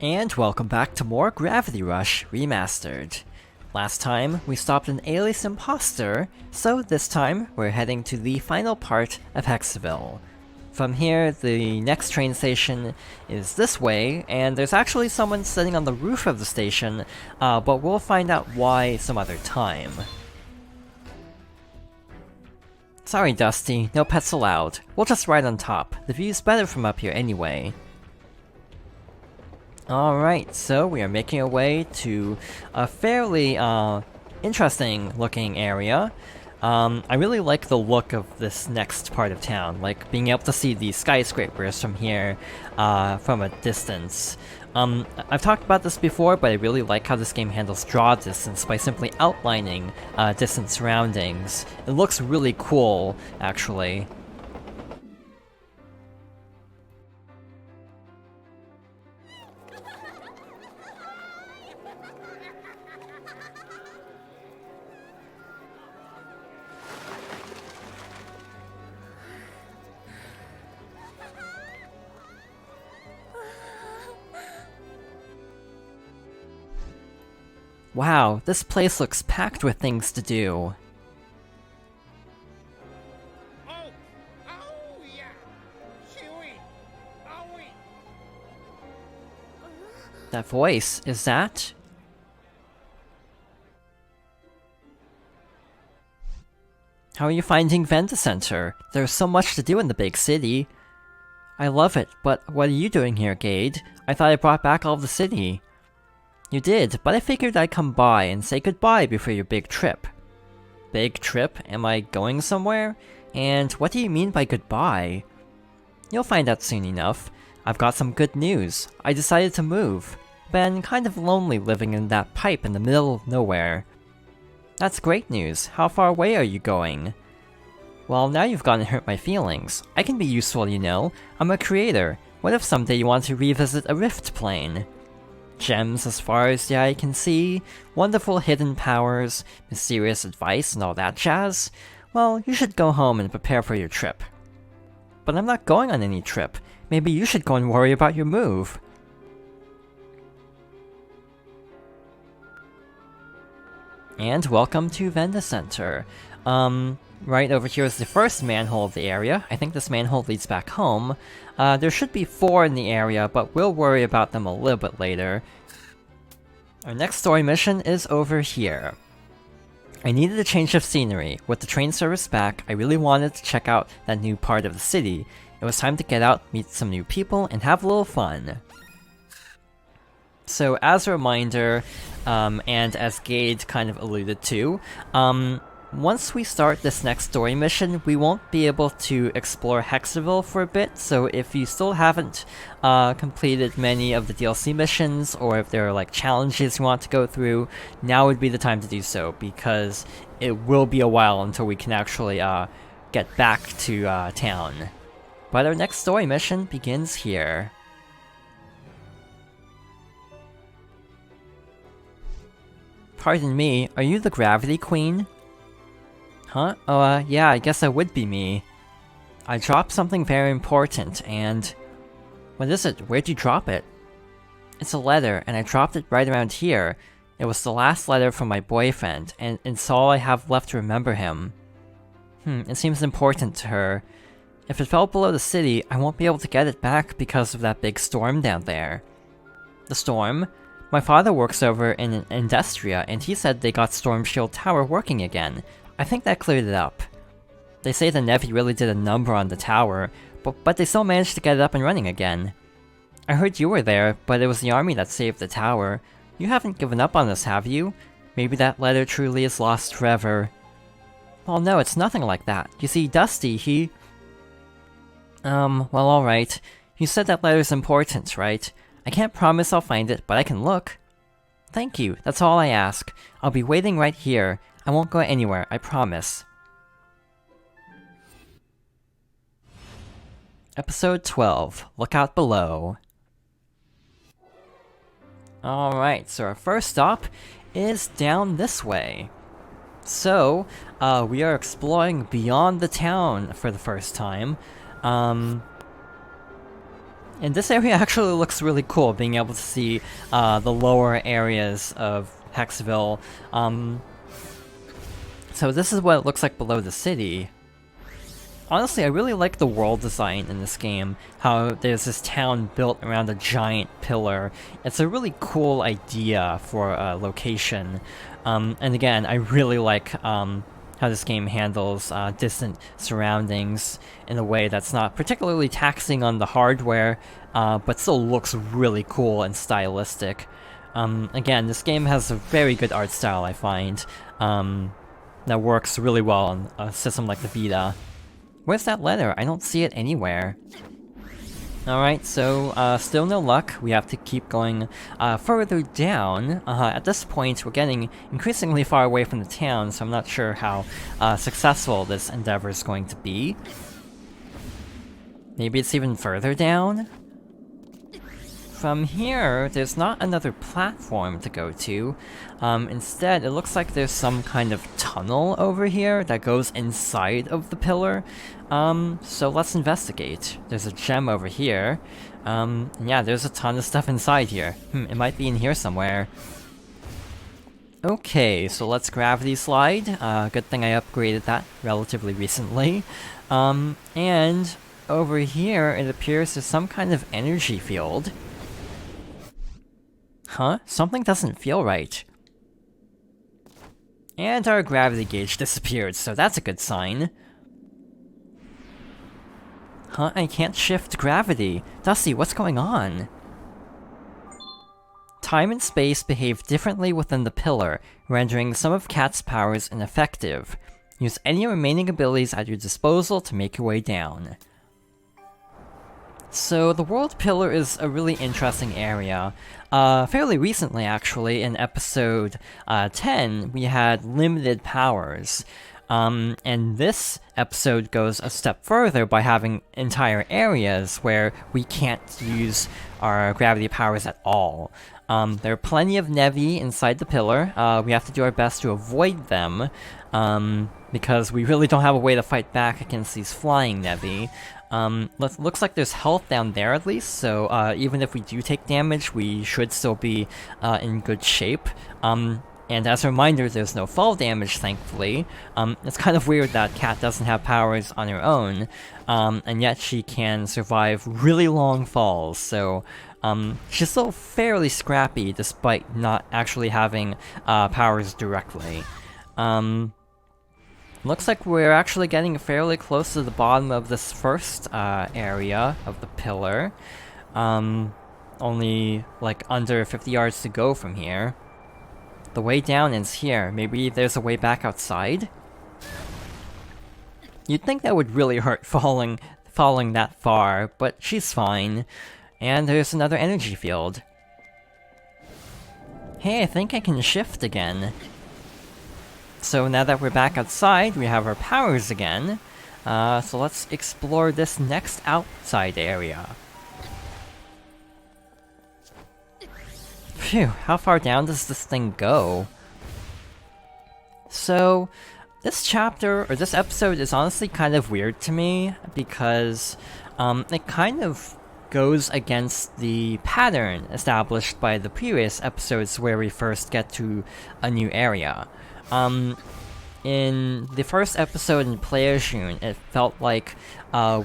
And welcome back to more Gravity Rush Remastered. Last time, we stopped an alias imposter, so this time, we're heading to the final part of Hekseville. From here, the next train station is this way, and there's actually someone sitting on the roof of the station, but we'll find out why some other time. Sorry Dusty, no pets allowed. We'll just ride on top. The view's better from up here anyway. Alright, so we are making our way to a fairly interesting looking area. I really like the look of this next part of town, like being able to see these skyscrapers from here from a distance. I've talked about this before, but I really like how this game handles draw distance by simply outlining distant surroundings. It looks really cool, actually. Wow, this place looks packed with things to do. That voice, is that? How are you finding Venda Center? There's so much to do in the big city. I love it, but what are you doing here, Gade? I thought I brought back all of the city. You did, but I figured I'd come by and say goodbye before your big trip. Big trip? Am I going somewhere? And what do you mean by goodbye? You'll find out soon enough. I've got some good news. I decided to move. Been kind of lonely living in that pipe in the middle of nowhere. That's great news. How far away are you going? Well, now you've gotten to hurt my feelings. I can be useful, you know. I'm a creator. What if someday you want to revisit a rift plane? Gems as far as the eye can see, wonderful hidden powers, mysterious advice and all that jazz? Well, you should go home and prepare for your trip. But I'm not going on any trip. Maybe you should go and worry about your move. And welcome to Venda Center. Right over here is the first manhole of the area. I think this manhole leads back home. There should be 4 in the area, but we'll worry about them a little bit later. Our next story mission is over here. I needed a change of scenery. With the train service back, I really wanted to check out that new part of the city. It was time to get out, meet some new people, and have a little fun. So as a reminder, and as Gade kind of alluded to, once we start this next story mission, we won't be able to explore Hekseville for a bit, so if you still haven't completed many of the DLC missions, or if there are like challenges you want to go through, now would be the time to do so, because it will be a while until we can actually get back to town. But our next story mission begins here. Pardon me, are you the Gravity Queen? Huh? Oh, yeah, I guess that would be me. I dropped something very important, and... What is it? Where'd you drop it? It's a letter, and I dropped it right around here. It was the last letter from my boyfriend, and it's all I have left to remember him. It seems important to her. If it fell below the city, I won't be able to get it back because of that big storm down there. The storm? My father works over in Industria, and he said they got Storm Shield Tower working again. I think that cleared it up. They say the Nevi really did a number on the tower, but they still managed to get it up and running again. I heard you were there, but it was the army that saved the tower. You haven't given up on us, have you? Maybe that letter truly is lost forever. Well, no, it's nothing like that. You see, Dusty, he... well, alright. You said that letter's important, right? I can't promise I'll find it, but I can look. Thank you, that's all I ask. I'll be waiting right here. I won't go anywhere, I promise. Episode 12, Look Out Below. Alright, so our first stop is down this way. So, we are exploring beyond the town for the first time. And this area actually looks really cool, being able to see the lower areas of Hekseville. So this is what it looks like below the city. Honestly, I really like the world design in this game, how there's this town built around a giant pillar. It's a really cool idea for a location. And again, I really like how this game handles distant surroundings in a way that's not particularly taxing on the hardware, but still looks really cool and stylistic. Again, this game has a very good art style, I find, that works really well on a system like the Vita. Where's that letter? I don't see it anywhere. Alright, so still no luck. We have to keep going further down. At this point, we're getting increasingly far away from the town, so I'm not sure how successful this endeavor is going to be. Maybe it's even further down? From here, there's not another platform to go to. Instead, it looks like there's some kind of tunnel over here that goes inside of the pillar. So let's investigate. There's a gem over here. Yeah, there's a ton of stuff inside here. It might be in here somewhere. Okay, so let's gravity slide. Good thing I upgraded that relatively recently. And over here, it appears there's some kind of energy field. Huh? Something doesn't feel right. And our gravity gauge disappeared, so that's a good sign. Huh? I can't shift gravity. Dusty, what's going on? Time and space behave differently within the pillar, rendering some of Cat's powers ineffective. Use any remaining abilities at your disposal to make your way down. So the world pillar is a really interesting area. Fairly recently actually, in episode 10, we had limited powers. And this episode goes a step further by having entire areas where we can't use our gravity powers at all. There are plenty of Nevi inside the pillar. We have to do our best to avoid them, because we really don't have a way to fight back against these flying Nevi. Looks like there's health down there at least, so even if we do take damage, we should still be in good shape. And as a reminder, there's no fall damage, thankfully. It's kind of weird that Cat doesn't have powers on her own, and yet she can survive really long falls, so she's still fairly scrappy despite not actually having powers directly. Looks like we're actually getting fairly close to the bottom of this first area of the pillar. Only like under 50 yards to go from here. The way down is here. Maybe there's a way back outside? You'd think that would really hurt falling that far, but she's fine. And there's another energy field. Hey, I think I can shift again. So now that we're back outside, we have our powers again. So let's explore this next outside area. Phew, how far down does this thing go? So, this chapter, or this episode, is honestly kind of weird to me, because it kind of goes against the pattern established by the previous episodes where we first get to a new area. In the first episode in Playerjune, it felt like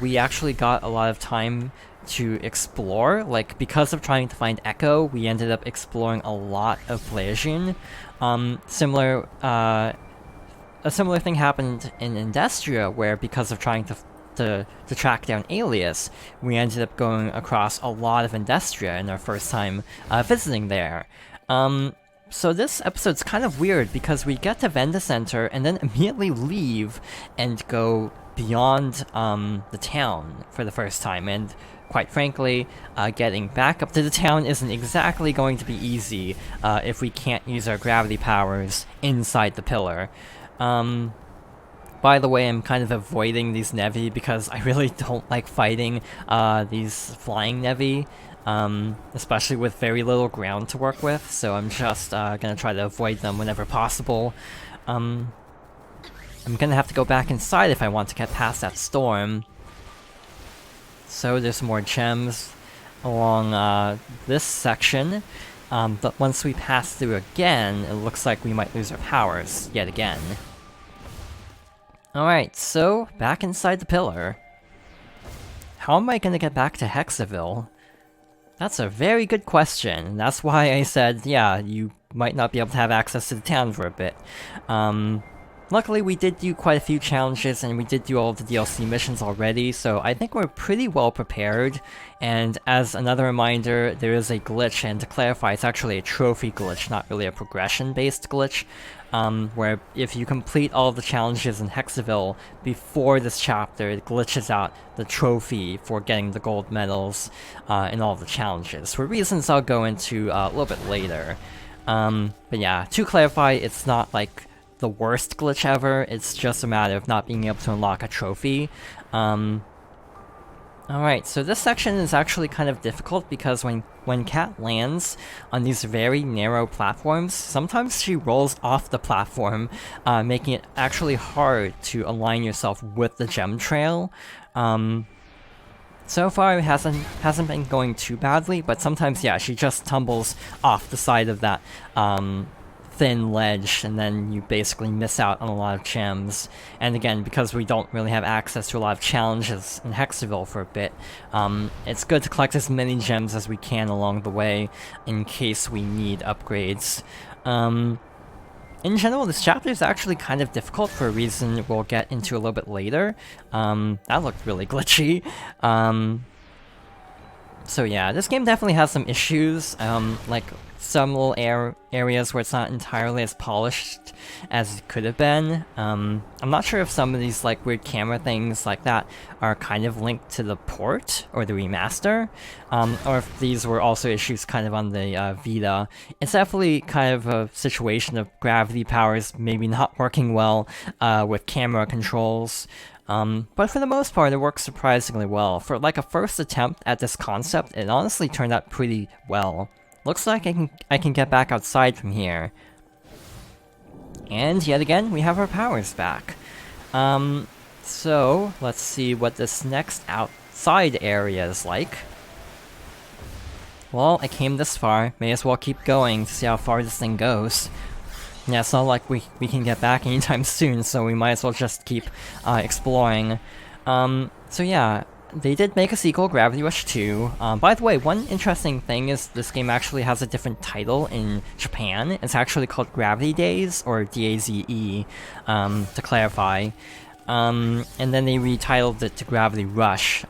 we actually got a lot of time to explore. Like, because of trying to find Echo, we ended up exploring a lot of Playerjune. A similar thing happened in Industria, where because of trying to track down Alias, we ended up going across a lot of Industria in our first time visiting there. So this episode's kind of weird because we get to Venda Center and then immediately leave and go beyond the town for the first time, and quite frankly, getting back up to the town isn't exactly going to be easy if we can't use our gravity powers inside the pillar. By the way, I'm kind of avoiding these Nevi because I really don't like fighting these flying Nevi. Especially with very little ground to work with, so I'm just gonna try to avoid them whenever possible. I'm gonna have to go back inside if I want to get past that storm. So there's more gems. along this section, but once we pass through again, it looks like we might lose our powers yet again. Alright, so back inside the pillar. How am I gonna get back to Hekseville? That's a very good question. That's why I said, yeah, you might not be able to have access to the town for a bit. Luckily, we did do quite a few challenges, and we did do all of the DLC missions already, so I think we're pretty well prepared. And as another reminder, there is a glitch, and to clarify, it's actually a trophy glitch, not really a progression-based glitch, where if you complete all of the challenges in Hekseville before this chapter, it glitches out the trophy for getting the gold medals in all of the challenges, for reasons I'll go into a little bit later. But yeah, to clarify, it's not like the worst glitch ever, it's just a matter of not being able to unlock a trophy. Alright, so this section is actually kind of difficult because when Cat lands on these very narrow platforms, sometimes she rolls off the platform, making it actually hard to align yourself with the gem trail. So far it hasn't been going too badly, but sometimes, yeah, she just tumbles off the side of that thin ledge, and then you basically miss out on a lot of gems. And again, because we don't really have access to a lot of challenges in Hekseville for a bit, it's good to collect as many gems as we can along the way, in case we need upgrades. In general, this chapter is actually kind of difficult for a reason we'll get into a little bit later. That looked really glitchy. So yeah, this game definitely has some issues, like some little areas where it's not entirely as polished as it could have been. I'm not sure if some of these like weird camera things like that are kind of linked to the port or the remaster, or if these were also issues kind of on the Vita. It's definitely kind of a situation of gravity powers maybe not working well with camera controls. But for the most part, it works surprisingly well. For like a first attempt at this concept, it honestly turned out pretty well. Looks like I can get back outside from here. And yet again, we have our powers back. So let's see what this next outside area is like. Well, I came this far, may as well keep going to see how far this thing goes. Yeah, it's not like we can get back anytime soon, so we might as well just keep exploring. So yeah, they did make a sequel, Gravity Rush 2. By the way, one interesting thing is this game actually has a different title in Japan. It's actually called Gravity Days, or DAZE, to clarify. And then they retitled it to Gravity Rush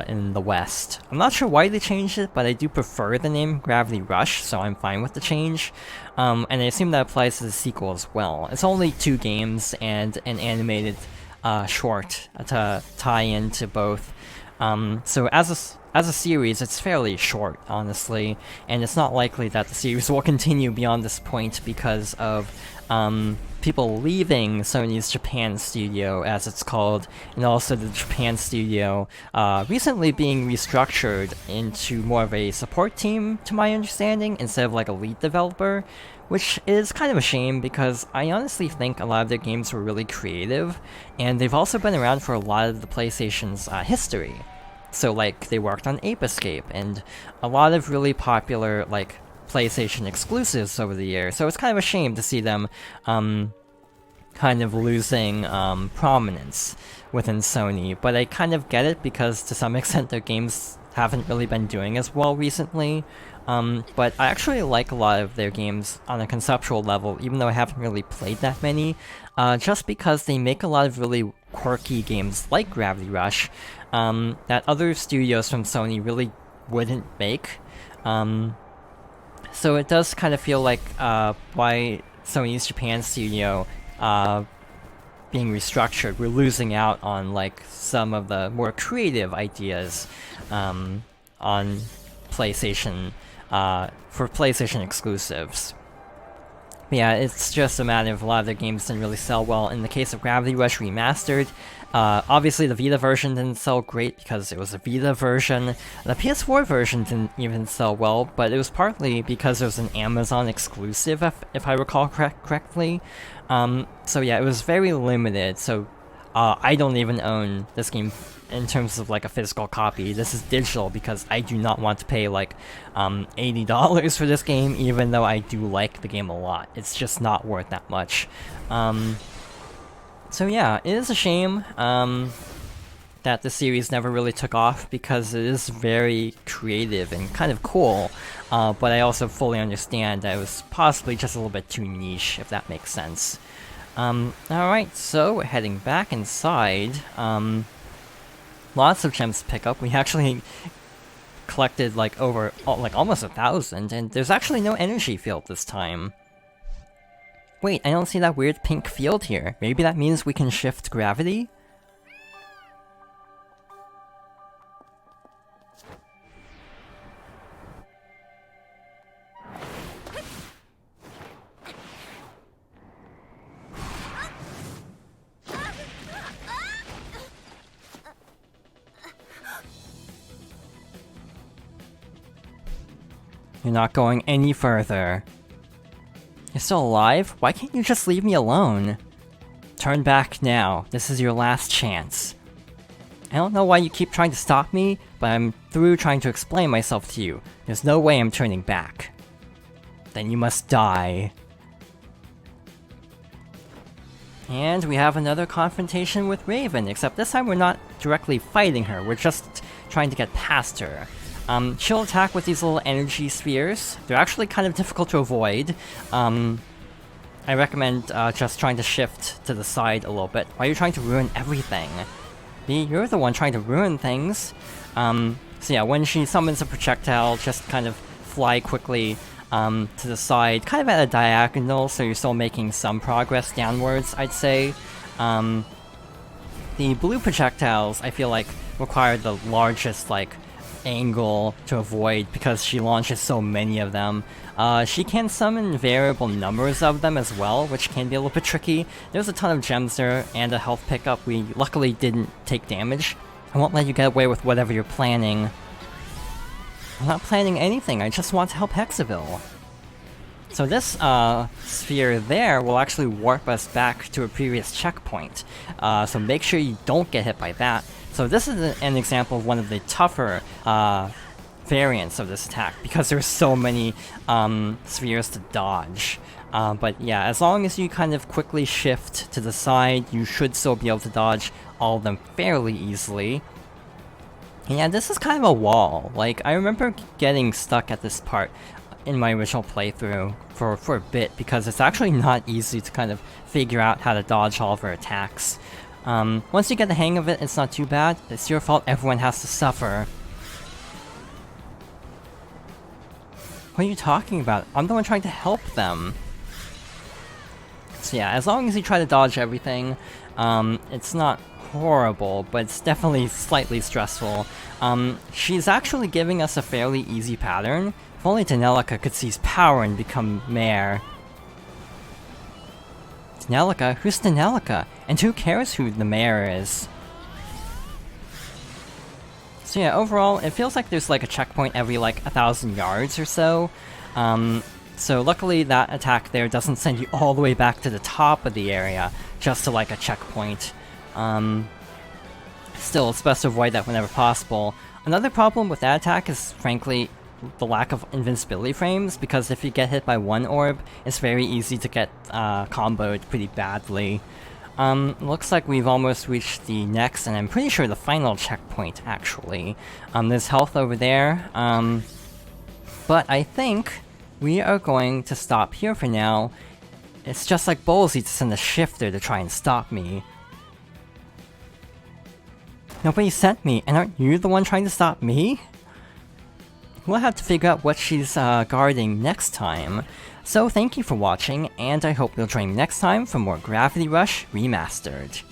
in the West. I'm not sure why they changed it, but I do prefer the name Gravity Rush, so I'm fine with the change. And I assume that applies to the sequel as well. It's only 2 games and an animated short to tie into both. So as a series, it's fairly short, honestly, and it's not likely that the series will continue beyond this point because of people leaving Sony's Japan studio, as it's called, and also the Japan studio recently being restructured into more of a support team, to my understanding, instead of like a lead developer, which is kind of a shame because I honestly think a lot of their games were really creative, and they've also been around for a lot of the PlayStation's history. So like, they worked on Ape Escape, and a lot of really popular, like, PlayStation exclusives over the years, so it's kind of a shame to see them, kind of losing, prominence within Sony, but I kind of get it because to some extent their games haven't really been doing as well recently, but I actually like a lot of their games on a conceptual level, even though I haven't really played that many, just because they make a lot of really quirky games like Gravity Rush, that other studios from Sony really wouldn't make. So it does kind of feel like by Sony's Japan studio being restructured, we're losing out on like some of the more creative ideas on PlayStation for PlayStation exclusives. But yeah, it's just a matter of a lot of their games didn't really sell well. In the case of Gravity Rush Remastered, obviously the Vita version didn't sell great because it was a Vita version. The PS4 version didn't even sell well, but it was partly because it was an Amazon exclusive, if I recall correctly. So yeah, it was very limited, so I don't even own this game in terms of like a physical copy. This is digital because I do not want to pay like $80 for this game, even though I do like the game a lot. It's just not worth that much. So yeah, it is a shame that the series never really took off, because it is very creative and kind of cool, but I also fully understand that it was possibly just a little bit too niche, if that makes sense. Alright, so we're heading back inside. Lots of gems to pick up. We actually collected like almost 1,000, and there's actually no energy field this time. Wait, I don't see that weird pink field here. Maybe that means we can shift gravity? You're not going any further. You're still alive? Why can't you just leave me alone? Turn back now. This is your last chance. I don't know why you keep trying to stop me, but I'm through trying to explain myself to you. There's no way I'm turning back. Then you must die. And we have another confrontation with Raven, except this time we're not directly fighting her, we're just trying to get past her. She'll attack with these little energy spheres. They're actually kind of difficult to avoid. I recommend just trying to shift to the side a little bit. Why are you trying to ruin everything? You're the one trying to ruin things. So yeah, when she summons a projectile, just kind of fly quickly to the side, kind of at a diagonal, so you're still making some progress downwards, I'd say. The blue projectiles, I feel like, require the largest, like, angle to avoid because she launches so many of them. She can summon variable numbers of them as well, which can be a little bit tricky. There's a ton of gems there and a health pickup. We luckily didn't take damage. I won't let you get away with whatever you're planning. I'm not planning anything, I just want to help Hekseville. So this sphere there will actually warp us back to a previous checkpoint. So make sure you don't get hit by that. So this is an example of one of the tougher variants of this attack, because there's so many spheres to dodge. But yeah, as long as you kind of quickly shift to the side, you should still be able to dodge all of them fairly easily. And yeah, this is kind of a wall. Like, I remember getting stuck at this part in my original playthrough for a bit, because it's actually not easy to kind of figure out how to dodge all of her attacks. Once you get the hang of it, it's not too bad. It's your fault everyone has to suffer. What are you talking about? I'm the one trying to help them. So yeah, as long as you try to dodge everything, it's not horrible, but it's definitely slightly stressful. She's actually giving us a fairly easy pattern. If only Denelica could seize power and become mayor. Denelica? Who's Denelica? And who cares who the mayor is? So yeah, overall, it feels like there's like a checkpoint every like 1,000 yards or so. So luckily that attack there doesn't send you all the way back to the top of the area, just to like a checkpoint. Still, it's best to avoid that whenever possible. Another problem with that attack is, frankly, the lack of invincibility frames, because if you get hit by one orb, it's very easy to get comboed pretty badly. Looks like we've almost reached the next, and I'm pretty sure the final checkpoint, actually. There's health over there, but I think we are going to stop here for now. It's just like ballsy to send a shifter to try and stop me. Nobody sent me, and aren't you the one trying to stop me? We'll have to figure out what she's guarding next time. So thank you for watching, and I hope you'll join me next time for more Gravity Rush Remastered.